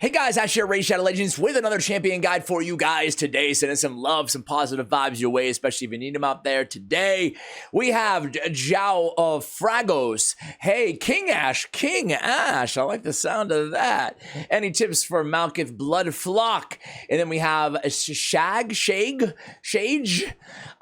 Hey guys, Ash here, Shadow Legends with another champion guide for you guys today. Sending some love, some positive vibes your way, especially if you need them out there. Today, we have Zhao of Fragos. Hey, King Ash, I like the sound of that. Any tips for Malkith Bloodflock? And then we have Shage,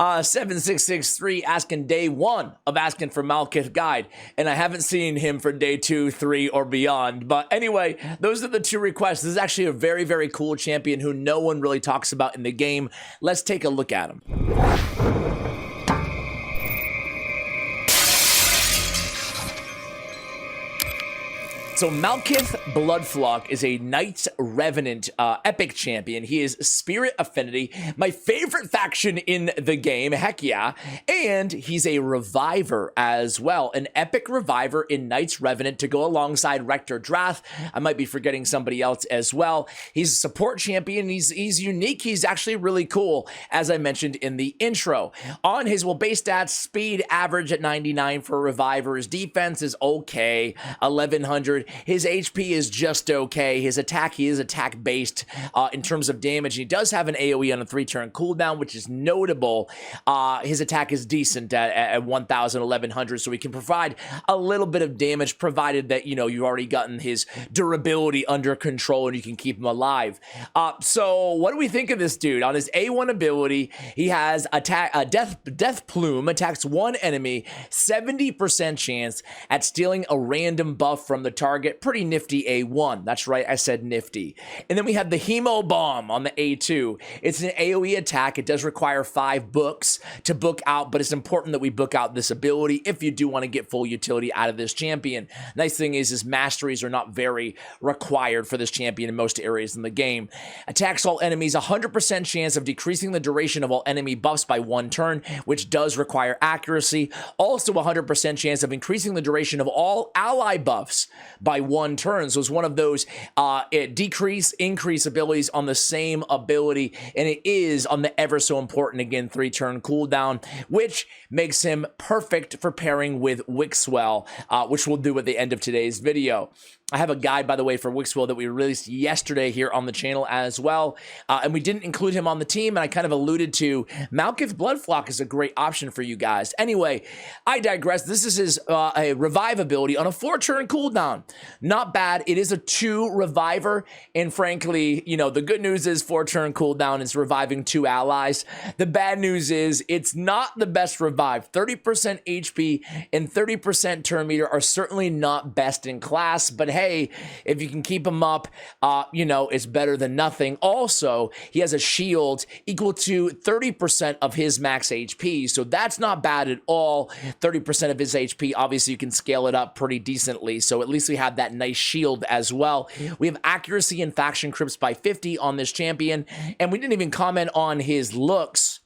7663 asking day one of asking for Malkith guide. And I haven't seen him for day 2, 3, or beyond. But anyway, those are the two requests. This is actually a very, very cool champion who no one really talks about in the game. Let's take a look at him. So Malkith Bloodflock is a Knights Revenant epic champion. He is Spirit Affinity, my favorite faction in the game, heck yeah. And he's a Reviver as well, an epic Reviver in Knights Revenant to go alongside Rector Drath. I might be forgetting somebody else as well. He's a support champion. He's unique. He's actually really cool, as I mentioned in the intro. On his base stats, speed average at 99 for Reviver. His defense is okay, 1100. His HP is just okay. His attack, he is attack based in terms of damage. He does have an AoE on a 3-turn cooldown, which is notable. His attack is decent at 1,000, 1,100, so he can provide a little bit of damage, provided that, you know, you've already gotten his durability under control and you can keep him alive. So what do we think of this dude? On his A1 ability, he has Death Plume, attacks one enemy, 70% chance at stealing a random buff from the target. Pretty nifty A1. That's right, I said nifty. And then we have the Hemo Bomb on the A2. It's an AoE attack. It does require 5 books to book out, but it's important that we book out this ability if you do want to get full utility out of this champion. Nice thing is masteries are not very required for this champion in most areas in the game. Attacks all enemies, 100% chance of decreasing the duration of all enemy buffs by 1 turn, which does require accuracy. Also 100% chance of increasing the duration of all ally buffs by 1 turn. So it's one of those increase abilities on the same ability, and it is on the ever so important, again, 3-turn cooldown, which makes him perfect for pairing with Wixwell, which we'll do at the end of today's video. I have a guide, by the way, for Wixwell that we released yesterday here on the channel as well, and we didn't include him on the team, and I kind of alluded to Malkith Bloodflock is a great option for you guys. Anyway, I digress. This is his a revive ability on a 4-turn cooldown. Not bad. It is a 2 reviver, and frankly, you know, the good news is 4-turn cooldown is reviving 2 allies. The bad news is it's not the best revive. 30% HP and 30% turn meter are certainly not best in class, but hey, if you can keep him up, you know, it's better than nothing. Also, he has a shield equal to 30% of his max HP, so that's not bad at all. 30% of his HP, obviously you can scale it up pretty decently, so at least we have that nice shield as well. We have accuracy and faction crypts by 50 on this champion, and we didn't even comment on his looks.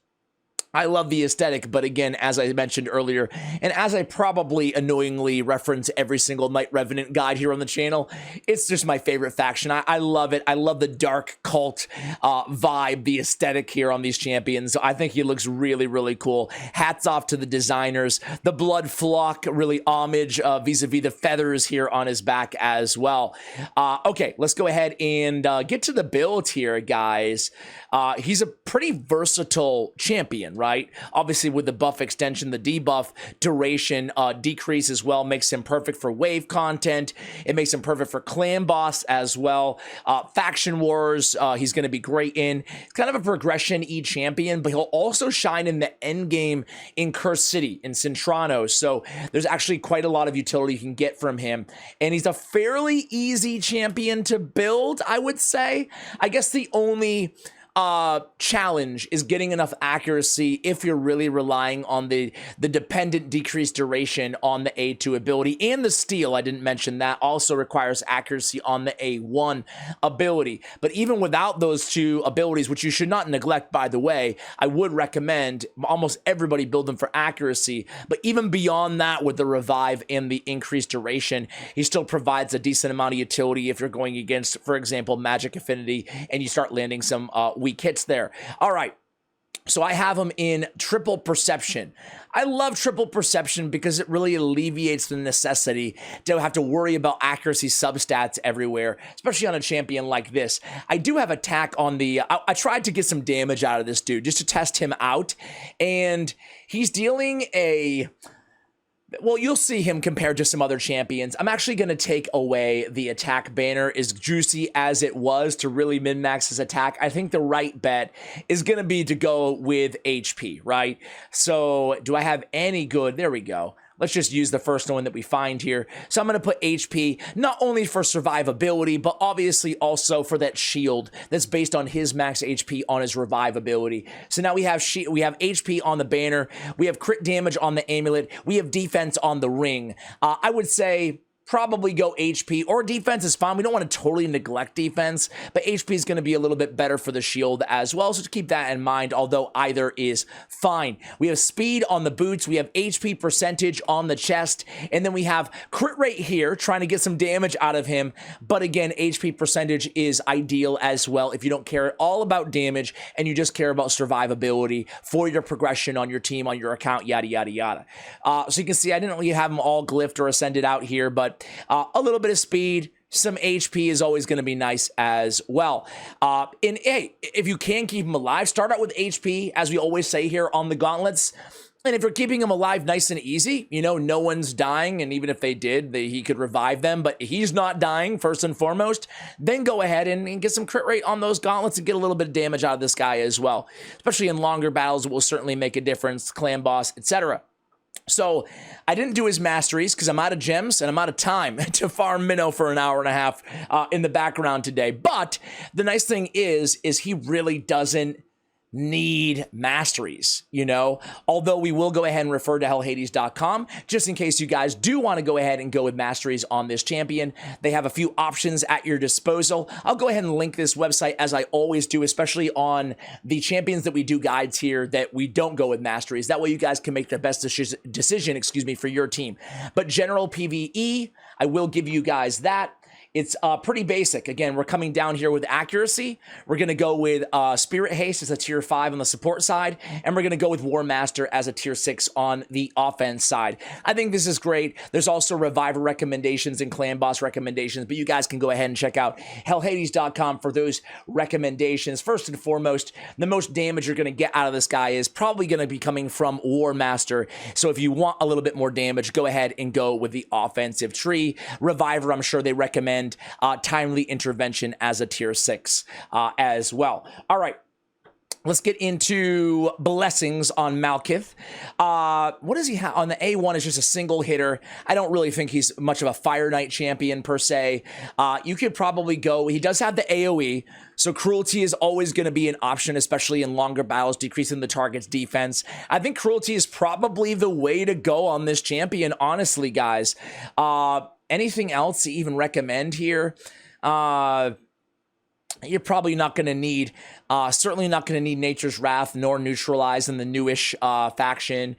I love the aesthetic, but again, as I mentioned earlier, and as I probably annoyingly reference every single Knight Revenant guide here on the channel, it's just my favorite faction. I love it. I love the dark cult vibe, the aesthetic here on these champions. I think he looks really, really cool. Hats off to the designers. The Bloodflock, really homage vis-a-vis the feathers here on his back as well. Okay, let's go ahead and get to the build here, guys. He's a pretty versatile champion, right? Obviously, with the buff extension, the debuff duration decrease as well makes him perfect for wave content. It makes him perfect for clan boss as well. Faction wars, he's going to be great in. It's kind of a progression-y champion, but he'll also shine in the end game in Cursed City, in Centrano. So there's actually quite a lot of utility you can get from him. And he's a fairly easy champion to build, I would say. I guess the only challenge is getting enough accuracy if you're really relying on the dependent decreased duration on the A2 ability, and the steal, I didn't mention that, also requires accuracy on the A1 ability. But even without those 2 abilities, which you should not neglect, by the way, I would recommend almost everybody build them for accuracy. But even beyond that, with the revive and the increased duration, he still provides a decent amount of utility if you're going against, for example, magic affinity, and you start landing some weak hits there. All right. So I have him in triple perception. I love triple perception because it really alleviates the necessity to have to worry about accuracy substats everywhere, especially on a champion like this. I do have attack on the, I tried to get some damage out of this dude just to test him out, and he's dealing a, well, you'll see him compared to some other champions. I'm actually going to take away the attack banner, as juicy as it was to really min-max his attack. I think the right bet is going to be to go with HP, right? So do I have any good? There we go. Let's just use the first one that we find here. So I'm going to put HP, not only for survivability, but obviously also for that shield that's based on his max HP on his revivability. So now we have HP on the banner. We have crit damage on the amulet. We have defense on the ring. I would say probably go HP, or defense is fine. We don't want to totally neglect defense, but HP is going to be a little bit better for the shield as well. So to keep that in mind, although either is fine. We have speed on the boots. We have HP percentage on the chest. And then we have crit rate here, trying to get some damage out of him. But again, HP percentage is ideal as well if you don't care at all about damage and you just care about survivability for your progression on your team, on your account, yada, yada, yada. So you can see I didn't really have them all glyphed or ascended out here, but a little bit of speed, some HP is always going to be nice as well. And hey, if you can keep him alive, start out with HP, as we always say here on the gauntlets. And if you're keeping him alive nice and easy, you know, no one's dying, and even if they did, he could revive them, but he's not dying first and foremost, then go ahead and get some crit rate on those gauntlets and get a little bit of damage out of this guy as well. Especially in longer battles, it will certainly make a difference, clan boss, etc. So I didn't do his masteries because I'm out of gems and I'm out of time to farm Minnow for an hour and a half in the background today. But the nice thing is he really doesn't need masteries, you know, although we will go ahead and refer to hellhades.com just in case you guys do want to go ahead and go with masteries on this champion. They have a few options at your disposal. I'll go ahead and link this website as I always do, especially on the champions that we do guides here that we don't go with masteries. That way you guys can make the best decision, for your team. But general PvE, I will give you guys that. It's pretty basic. Again, we're coming down here with accuracy. We're going to go with Spirit Haste as a tier 5 on the support side, and we're going to go with War Master as a tier 6 on the offense side. I think this is great. There's also Reviver recommendations and Clan Boss recommendations, but you guys can go ahead and check out hellhades.com for those recommendations. First and foremost, the most damage you're going to get out of this guy is probably going to be coming from War Master. So if you want a little bit more damage, go ahead and go with the offensive tree. Reviver, I'm sure they recommend timely intervention as a tier 6 as well. All right. Let's get into blessings on Malkith. What does he have? On the A1 is just a single hitter. I don't really think he's much of a Fire Knight champion per se. You could probably go, he does have the AoE, so cruelty is always going to be an option, especially in longer battles, decreasing the target's defense. I think cruelty is probably the way to go on this champion, honestly, guys. Anything else to even recommend here? You're probably not going to need, certainly not going to need Nature's Wrath nor Neutralize in the newish faction.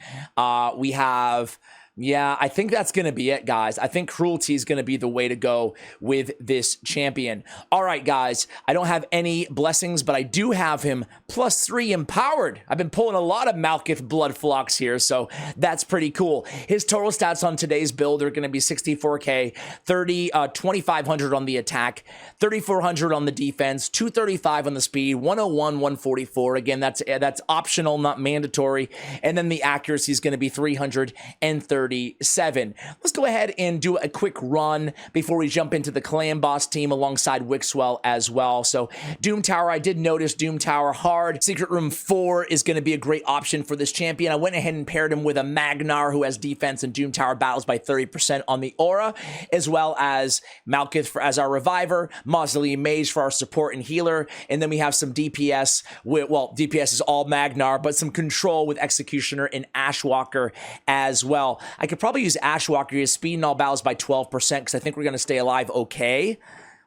We have, yeah, I think that's going to be it, guys. I think cruelty is going to be the way to go with this champion. All right, guys, I don't have any blessings, but I do have him +3 empowered. I've been pulling a lot of Malkith Bloodflocks here, so that's pretty cool. His total stats on today's build are going to be 64k, 2,500 on the attack, 3,400 on the defense, 235 on the speed, 101, 144. Again, that's optional, not mandatory. And then the accuracy is going to be 337. Let's go ahead and do a quick run before we jump into the clan boss team alongside Wixwell as well. So Doom Tower, I did notice Doom Tower hard. Secret Room 4 is going to be a great option for this champion. I went ahead and paired him with a Magnar who has defense and Doom Tower battles by 30% on the aura, as well as Malkith as our reviver, Mausoleum Mage for our support and healer, and then we have some DPS with, well, DPS is all Magnar, but some control with Executioner and Ashwalker as well. I could probably use Ashwalker to speed in all battles by 12% because I think we're going to stay alive okay.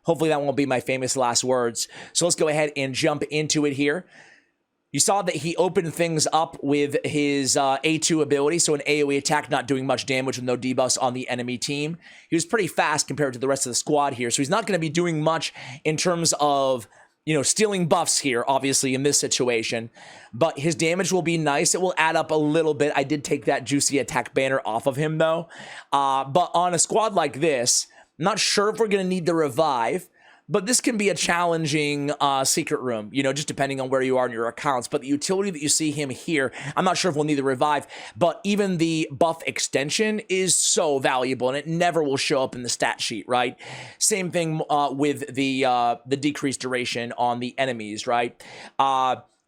Hopefully that won't be my famous last words. So let's go ahead and jump into it here. You saw that he opened things up with his A2 ability, so an AoE attack not doing much damage with no debuffs on the enemy team. He was pretty fast compared to the rest of the squad here, so he's not going to be doing much in terms of stealing buffs here, obviously, in this situation. But his damage will be nice. It will add up a little bit. I did take that juicy attack banner off of him, though. But on a squad like this, I'm not sure if we're going to need the revive. But this can be a challenging secret room, just depending on where you are in your accounts. But the utility that you see him here, I'm not sure if we'll need the revive, but even the buff extension is so valuable, and it never will show up in the stat sheet, right? Same thing with the decreased duration on the enemies, right?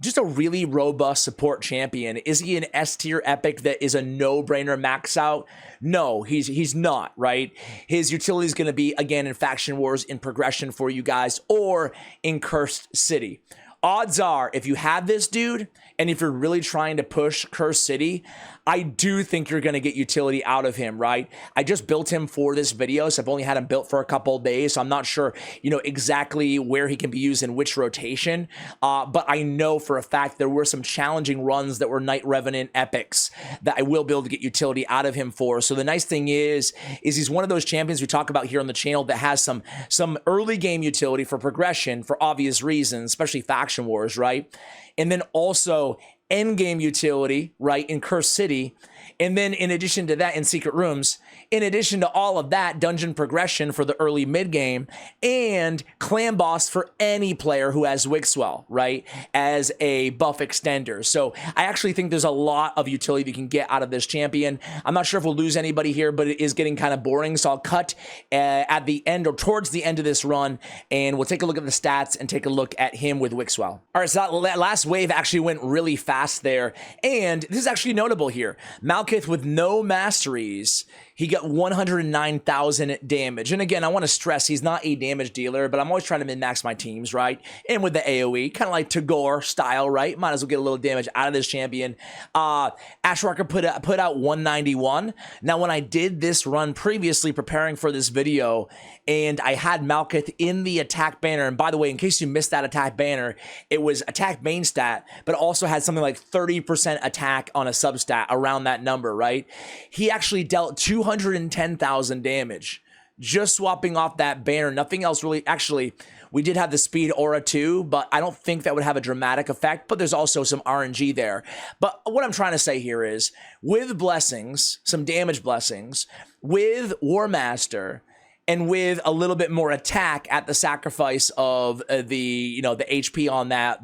Just a really robust support champion. Is he an S tier epic that is a no-brainer max out? No, he's not, right? His utility is going to be, again, in Faction Wars, in Progression for you guys, or in Cursed City. Odds are, if you have this dude, and if you're really trying to push Cursed City, I do think you're going to get utility out of him, right? I just built him for this video, so I've only had him built for a couple of days, so I'm not sure, exactly where he can be used in which rotation, but I know for a fact there were some challenging runs that were Knight Revenant epics that I will be able to get utility out of him for. So the nice thing is he's one of those champions we talk about here on the channel that has some early game utility for progression for obvious reasons, especially Faction Wars, right? And then also end game utility, right, in Cursed City. And then in addition to that, in Secret Rooms, in addition to all of that, dungeon progression for the early mid game, and clan boss for any player who has Wixwell, right, as a buff extender. So I actually think there's a lot of utility you can get out of this champion. I'm not sure if we'll lose anybody here, but it is getting kind of boring. So I'll cut at the end or towards the end of this run, and we'll take a look at the stats and take a look at him with Wixwell. All right, so that last wave actually went really fast there, and this is actually notable here. Malkith with no masteries, he got 109,000 damage. And again, I want to stress he's not a damage dealer, but I'm always trying to min-max my teams, right? And with the AoE, kind of like Tagore style, right? Might as well get a little damage out of this champion. Ashwalker put out 191. Now, when I did this run previously, preparing for this video, and I had Malkith in the attack banner, and by the way, in case you missed that attack banner, it was attack main stat, but also had something like 30% attack on a substat around that number, right? He actually dealt 210,000 damage just swapping off that banner. Nothing else really. Actually, we did have the speed aura too, but I don't think that would have a dramatic effect, but there's also some RNG there. But what I'm trying to say here is, with blessings, some damage blessings, with War Master, and with a little bit more attack at the sacrifice of the HP on that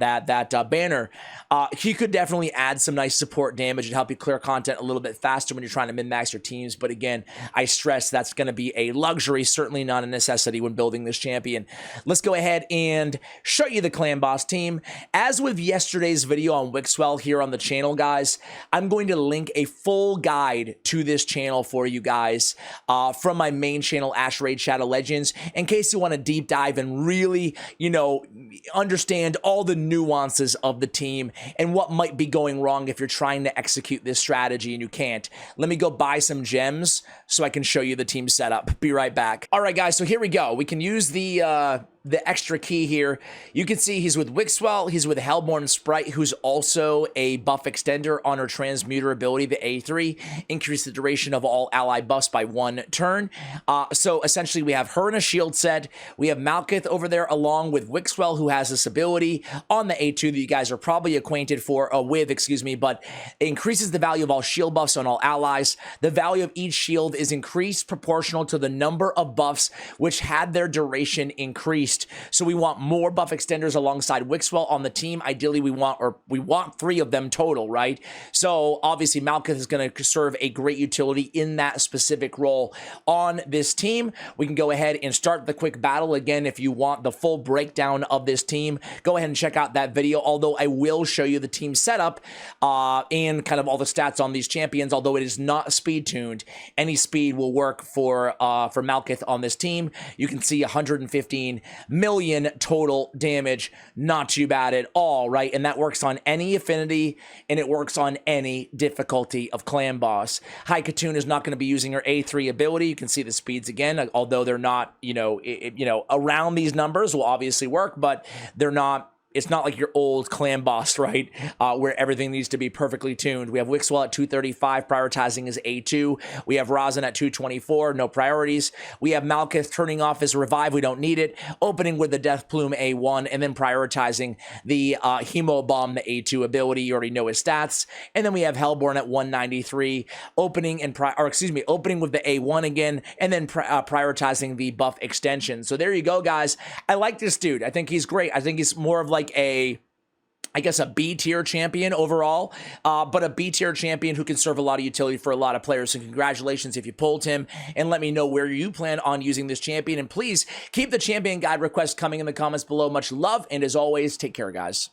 banner, he could definitely add some nice support damage and help you clear content a little bit faster when you're trying to min-max your teams. But again, I stress that's going to be a luxury, certainly not a necessity when building this champion. Let's go ahead and show you the clan boss team. As with yesterday's video on Wixwell here on the channel, guys, I'm going to link a full guide to this channel for you guys from my main channel, Ash Raid Shadow Legends, in case you want to deep dive and really, understand all the nuances of the team and what might be going wrong if you're trying to execute this strategy and you can't. Let me go buy some gems so I can show you the team setup. Be right back. All right, guys, so here we go. We can use the extra key here. You can see he's with Wixwell, he's with Hellborn Sprite, who's also a buff extender on her transmuter ability, the A3, increase the duration of all ally buffs by 1 turn. So essentially we have her in a shield set. We have Malkith over there along with Wixwell, who has this ability on the A2 that you guys are probably acquainted with, but it increases the value of all shield buffs on all allies. The value of each shield is increased proportional to the number of buffs which had their duration increased. So we want more buff extenders alongside Wixwell on the team. Ideally, we want 3 of them total, right? So obviously Malkith is going to serve a great utility in that specific role on this team. We can go ahead and start the quick battle. Again, if you want the full breakdown of this team, go ahead and check out that video, although I will show you the team setup and kind of all the stats on these champions. Although it is not speed tuned, any speed will work for Malkith on this team. You can see 115 million total damage. Not too bad at all, right? And that works on any affinity, and it works on any difficulty of clan boss. High Katoon is not going to be using her A3 ability. You can see the speeds again, although they're not, around these numbers will obviously work, but they're not it's not like your old clan boss, right? Where everything needs to be perfectly tuned. We have Wixwell at 235, prioritizing his A2. We have Rosin at 224, no priorities. We have Malkith turning off his revive, we don't need it. Opening with the Death Plume A1, and then prioritizing the Hemo Bomb, the A2 ability. You already know his stats. And then we have Hellborn at 193, opening opening with the A1 again, and then prioritizing the buff extension. So there you go, guys. I like this dude. I think he's great. I think he's more of like a B tier champion overall, but a B tier champion who can serve a lot of utility for a lot of players. So congratulations if you pulled him, and let me know where you plan on using this champion. And please keep the champion guide request coming in the comments below. Much love, and as always, take care, guys.